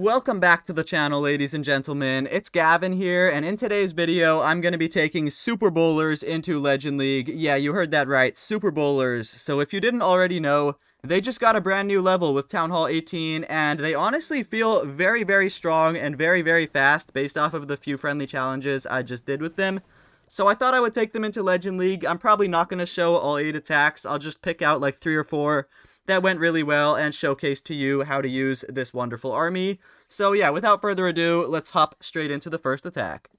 Welcome back to the channel, ladies and gentlemen. It's Gavin here, and in today's video, I'm going to be taking Super Bowlers into Legend League. Yeah, you heard that right, Super Bowlers. So if you didn't already know, they just got a brand new level with Town Hall 18, and they honestly feel very, very strong and very, very fast based off of the few friendly challenges I just did with them. So I thought I would take them into Legend League. I'm probably not going to show all 8 attacks. I'll just pick out like 3 or 4 that went really well and showcase to you how to use this wonderful army. So yeah, without further ado, let's hop straight into the first attack.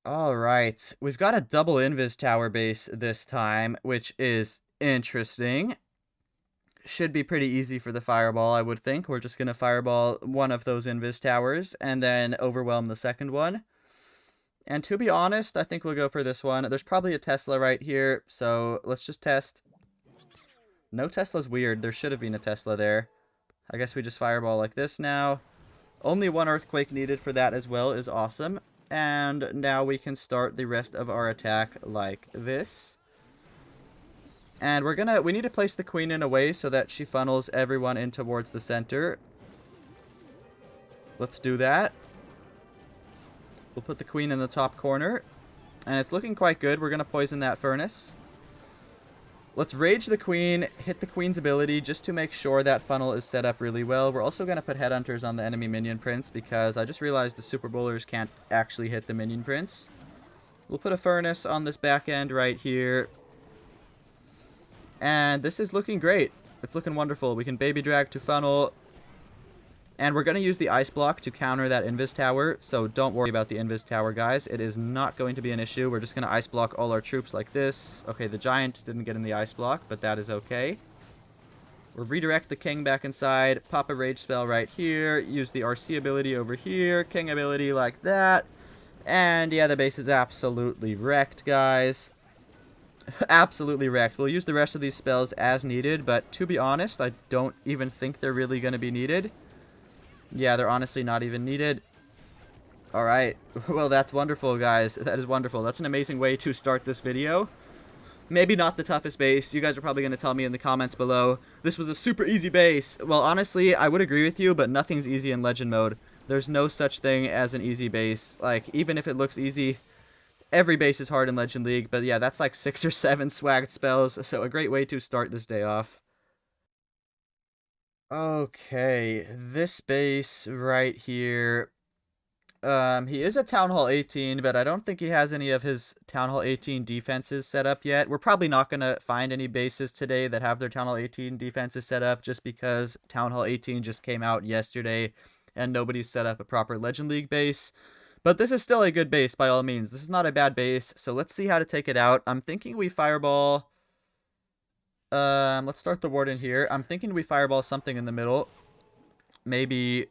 Alright, we've got a double Invis Tower base this time, which is interesting. Should be pretty easy for the Fireball, I would think. We're just going to Fireball one of those Invis Towers and then overwhelm the second one. And to be honest, I think we'll go for this one. There's probably a Tesla right here, so let's just test. No Tesla's weird. There should have been a Tesla there. I guess we just Fireball like this now. Only 1 Earthquake needed for that as well is awesome. And now we can start the rest of our attack like this. And we need to place the Queen in a way so that she funnels everyone in towards the center. Let's do that. We'll put the Queen in the top corner. And it's looking quite good. We're going to poison that furnace. Let's Rage the Queen, hit the Queen's ability just to make sure that funnel is set up really well. We're also going to put Headhunters on the enemy Minion Prince because I just realized the Super Bowlers can't actually hit the Minion Prince. We'll put a Furnace on this back end right here. And this is looking great. It's looking wonderful. We can Baby Drag to funnel. And we're going to use the Ice Block to counter that Invis Tower, so don't worry about the Invis Tower, guys. It is not going to be an issue. We're just going to Ice Block all our troops like this. Okay, the Giant didn't get in the Ice Block, but that is okay. We'll redirect the King back inside, pop a Rage spell right here, use the RC ability over here, King ability like that. And yeah, the base is absolutely wrecked, guys. Absolutely wrecked. We'll use the rest of these spells as needed, but to be honest, I don't even think they're really going to be needed. Yeah, they're honestly not even needed. Alright, well that's wonderful, guys. That is wonderful. That's an amazing way to start this video. Maybe not the toughest base. You guys are probably going to tell me in the comments below, this was a super easy base. Well, honestly, I would agree with you, but nothing's easy in Legend mode. There's no such thing as an easy base. Like, even if it looks easy, every base is hard in Legend League. But yeah, that's like 6 or 7 swagged spells, so a great way to start this day off. Okay, this base right here. He is a Town Hall 18, but I don't think he has any of his Town Hall 18 defenses set up yet. We're probably not going to find any bases today that have their Town Hall 18 defenses set up just because Town Hall 18 just came out yesterday and nobody's set up a proper Legend League base. But this is still a good base by all means. This is not a bad base, so let's see how to take it out. I'm thinking we Fireball... let's start the Warden here. I'm thinking we Fireball something in the middle. Maybe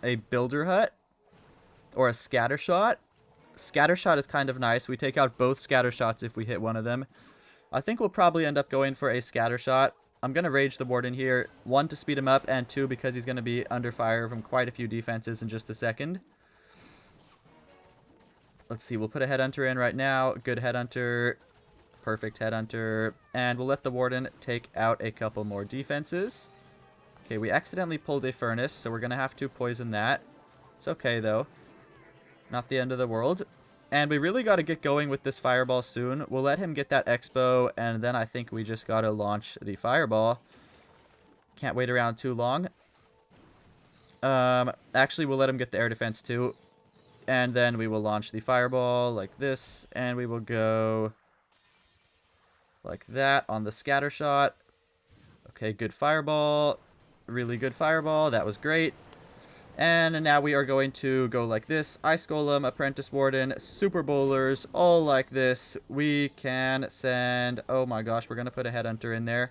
a Builder Hut or a Scatter Shot. Scatter Shot is kind of nice. We take out both Scatter Shots if we hit one of them. I think we'll probably end up going for a Scatter Shot. I'm going to Rage the Warden here. 1, to speed him up, and 2, because he's going to be under fire from quite a few defenses in just a second. Let's see. We'll put a Headhunter in right now. Good Headhunter. Perfect Headhunter, and we'll let the Warden take out a couple more defenses. Okay, we accidentally pulled a Furnace, so we're going to have to poison that. It's okay, though. Not the end of the world. And we really got to get going with this Fireball soon. We'll let him get that Expo, and then I think we just got to launch the Fireball. Can't wait around too long. Actually, we'll let him get the Air Defense, too. And then we will launch the Fireball like this, and we will go... like that on the Scatter Shot. Okay, good Fireball. Really good Fireball. That was great. And now we are going to go like this. Ice Golem, Apprentice Warden, Super Bowlers, all like this. We can send... oh my gosh, we're going to put a Headhunter in there.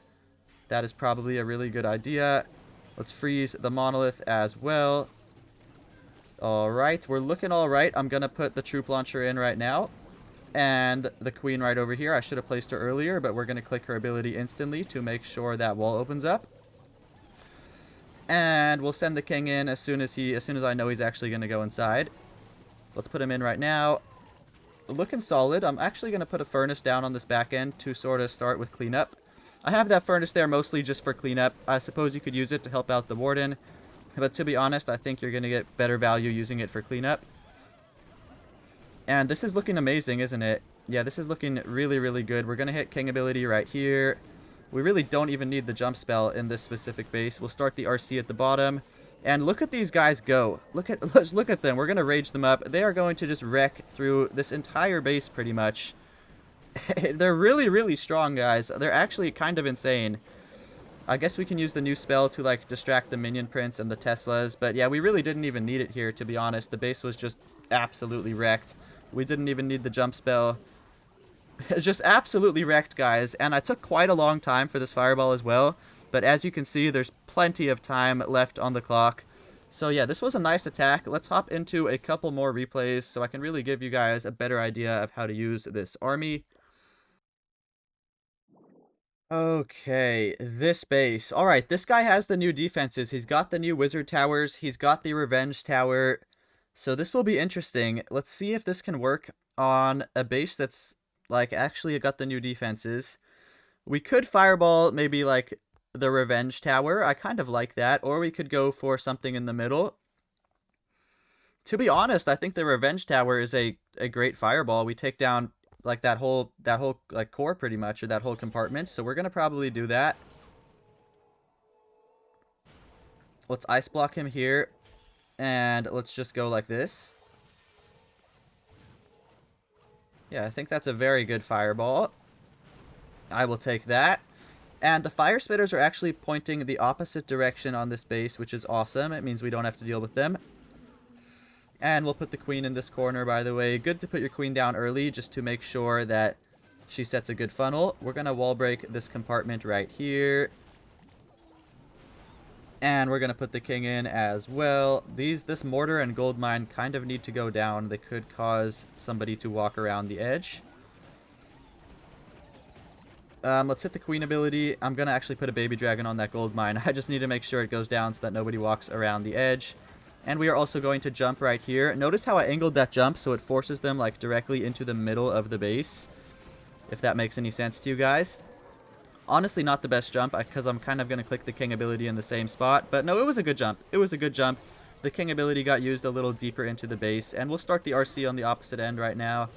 That is probably a really good idea. Let's freeze the Monolith as well. Alright, we're looking alright. I'm going to put the Troop Launcher in right now. And the Queen right over here. I should have placed her earlier, but we're going to click her ability instantly to make sure that wall opens up. And we'll send the King in as soon as I know he's actually going to go inside. Let's put him in right now. Looking solid. I'm actually going to put a Furnace down on this back end to sort of start with cleanup. I have that Furnace there mostly just for cleanup. I suppose you could use it to help out the Warden. But to be honest, I think you're going to get better value using it for cleanup. And this is looking amazing, isn't it? Yeah, this is looking really, really good. We're going to hit King ability right here. We really don't even need the jump spell in this specific base. We'll start the RC at the bottom. And look at these guys go. Let's look at them. We're going to rage them up. They are going to just wreck through this entire base pretty much. They're really, really strong, guys. They're actually kind of insane. I guess we can use the new spell to, like, distract the minion prince and the Teslas. But yeah, we really didn't even need it here, to be honest. The base was just absolutely wrecked. We didn't even need the jump spell. Just absolutely wrecked, guys. And I took quite a long time for this fireball as well. But as you can see, there's plenty of time left on the clock. So yeah, this was a nice attack. Let's hop into a couple more replays so I can really give you guys a better idea of how to use this army. Okay, this base. Alright, this guy has the new defenses. He's got the new wizard towers. He's got the revenge tower. So this will be interesting. Let's see if this can work on a base that's, like, actually got the new defenses. We could fireball maybe, like, the revenge tower. I kind of like that. Or we could go for something in the middle. To be honest, I think the revenge tower is a great fireball. We take down, like, that whole like core pretty much, or that whole compartment. So we're gonna probably do that. Let's ice block him here, and let's just go like this. Yeah, I think that's a very good fireball. I will take that. And the fire spitters are actually pointing the opposite direction on this base, which is awesome. It means we don't have to deal with them. And we'll put the queen in this corner, by the way. Good to put your queen down early, just to make sure that she sets a good funnel. We're going to wall break this compartment right here. And we're going to put the king in as well. This mortar and gold mine kind of need to go down. They could cause somebody to walk around the edge. Let's hit the queen ability. I'm going to actually put a baby dragon on that gold mine. I just need to make sure it goes down so that nobody walks around the edge. And we are also going to jump right here. Notice how I angled that jump so it forces them, like, directly into the middle of the base. If that makes any sense to you guys. Honestly, not the best jump, because I'm kind of going to click the king ability in the same spot. But no, it was a good jump. It was a good jump. The king ability got used a little deeper into the base. And we'll start the RC on the opposite end right now.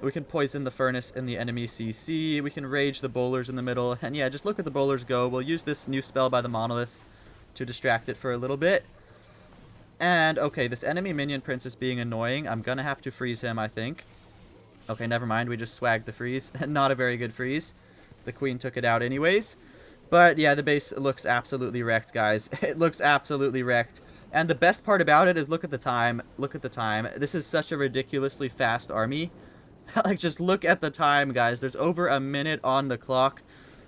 We can poison the furnace in the enemy CC. We can rage the bowlers in the middle. And yeah, just look at the bowlers go. We'll use this new spell by the monolith to distract it for a little bit. And, okay, this enemy minion prince is being annoying. I'm gonna have to freeze him, I think. Okay, never mind. We just swagged the freeze. Not a very good freeze. The queen took it out anyways. But, yeah, the base looks absolutely wrecked, guys. It looks absolutely wrecked. And the best part about it is look at the time. Look at the time. This is such a ridiculously fast army. Like, just look at the time, guys. There's over a minute on the clock.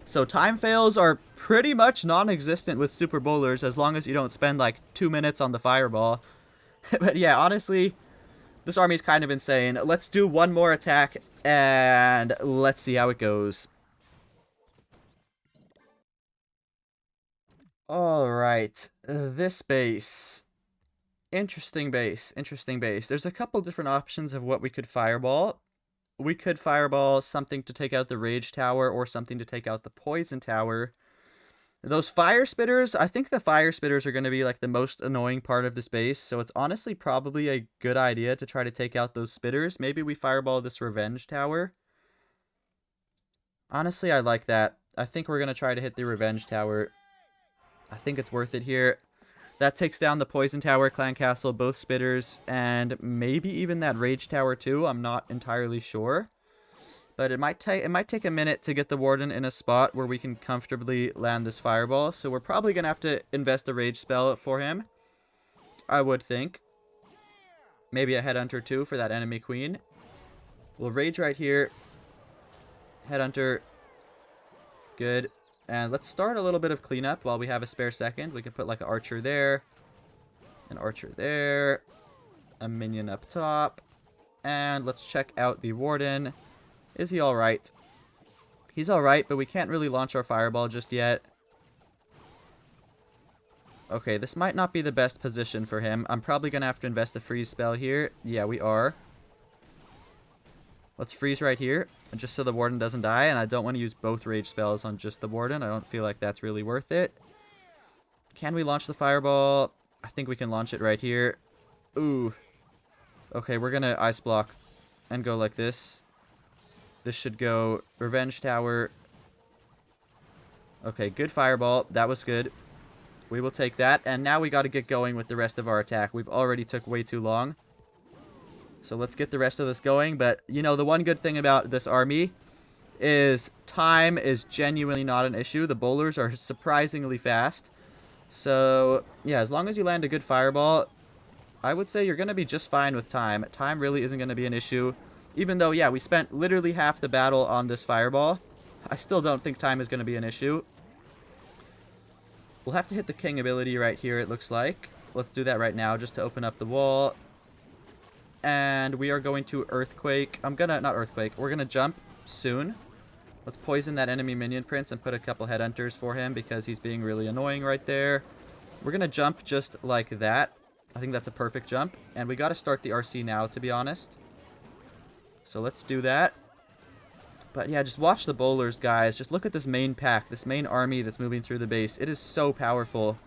So time fails are pretty much non-existent with super bowlers, as long as you don't spend like 2 minutes on the fireball. But yeah, honestly, this army is kind of insane. Let's do one more attack, and let's see how it goes. Alright, this base. Interesting base, interesting base. There's a couple different options of what we could fireball. We could fireball something to take out the rage tower, or something to take out the poison tower. Those fire spitters, I think the fire spitters are going to be like the most annoying part of this base, so it's honestly probably a good idea to try to take out those spitters. Maybe we fireball this revenge tower. Honestly, I like that. I think we're going to try to hit the revenge tower. I think it's worth it here. That takes down the poison tower, clan castle, both spitters, and maybe even that rage tower too. I'm not entirely sure. But it might take a minute to get the warden in a spot where we can comfortably land this fireball. So we're probably going to have to invest a rage spell for him, I would think. Maybe a headhunter too for that enemy queen. We'll rage right here. Headhunter. Good. And let's start a little bit of cleanup while we have a spare second. We can put like an archer there. An archer there. A minion up top. And let's check out the warden. Is he alright? He's alright, but we can't really launch our fireball just yet. Okay, this might not be the best position for him. I'm probably going to have to invest a freeze spell here. Yeah, we are. Let's freeze right here, just so the warden doesn't die. And I don't want to use both rage spells on just the warden. I don't feel like that's really worth it. Can we launch the fireball? I think we can launch it right here. Ooh. Okay, we're gonna ice block and go like this. This should go Revenge Tower. Okay, good fireball. That was good. We will take that. And now we got to get going with the rest of our attack. We've already took way too long. So let's get the rest of this going. But, you know, the one good thing about this army is time is genuinely not an issue. The bowlers are surprisingly fast. So, yeah, as long as you land a good fireball, I would say you're going to be just fine with time. Time really isn't going to be an issue. Even though, yeah, we spent literally half the battle on this fireball, I still don't think time is going to be an issue. We'll have to hit the king ability right here, it looks like. Let's do that right now just to open up the wall. And we are going to earthquake. Not earthquake. We're going to jump soon. Let's poison that enemy minion prince and put a couple headhunters for him because he's being really annoying right there. We're going to jump just like that. I think that's a perfect jump. And we got to start the RC now, to be honest. So let's do that. But yeah, just watch the bowlers, guys. Just look at this main pack, this main army that's moving through the base. It is so powerful.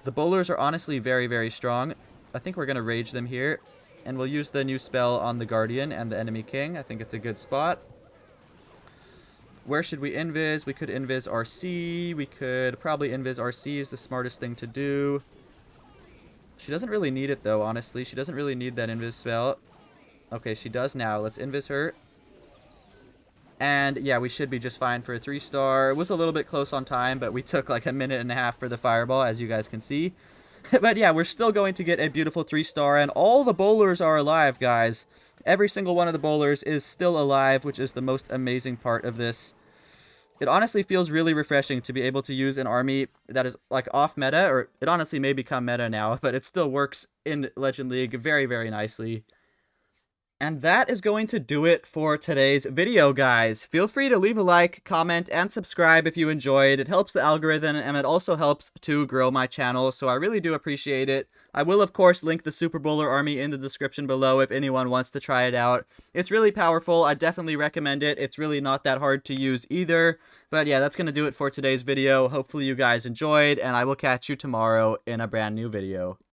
The bowlers are honestly very, very strong. I think we're going to rage them here. And we'll use the new spell on the Guardian and the enemy king. I think it's a good spot. Where should we invis? We could invis RC. We could probably invis RC is the smartest thing to do. She doesn't really need it, though, honestly. She doesn't really need that invis spell. Okay, she does now. Let's invis her. And, yeah, we should be just fine for a 3-star. It was a little bit close on time, but we took like a minute and a half for the fireball, as you guys can see. But, yeah, we're still going to get a beautiful 3-star, and all the bowlers are alive, guys. Every single one of the bowlers is still alive, which is the most amazing part of this. It honestly feels really refreshing to be able to use an army that is, like, off-meta, or it honestly may become meta now, but it still works in Legend League very, very nicely. And that is going to do it for today's video, guys. Feel free to leave a like, comment, and subscribe if you enjoyed. It helps the algorithm, and it also helps to grow my channel, so I really do appreciate it. I will, of course, link the Super Bowler army in the description below if anyone wants to try it out. It's really powerful. I definitely recommend it. It's really not that hard to use either. But yeah, that's going to do it for today's video. Hopefully you guys enjoyed, and I will catch you tomorrow in a brand new video.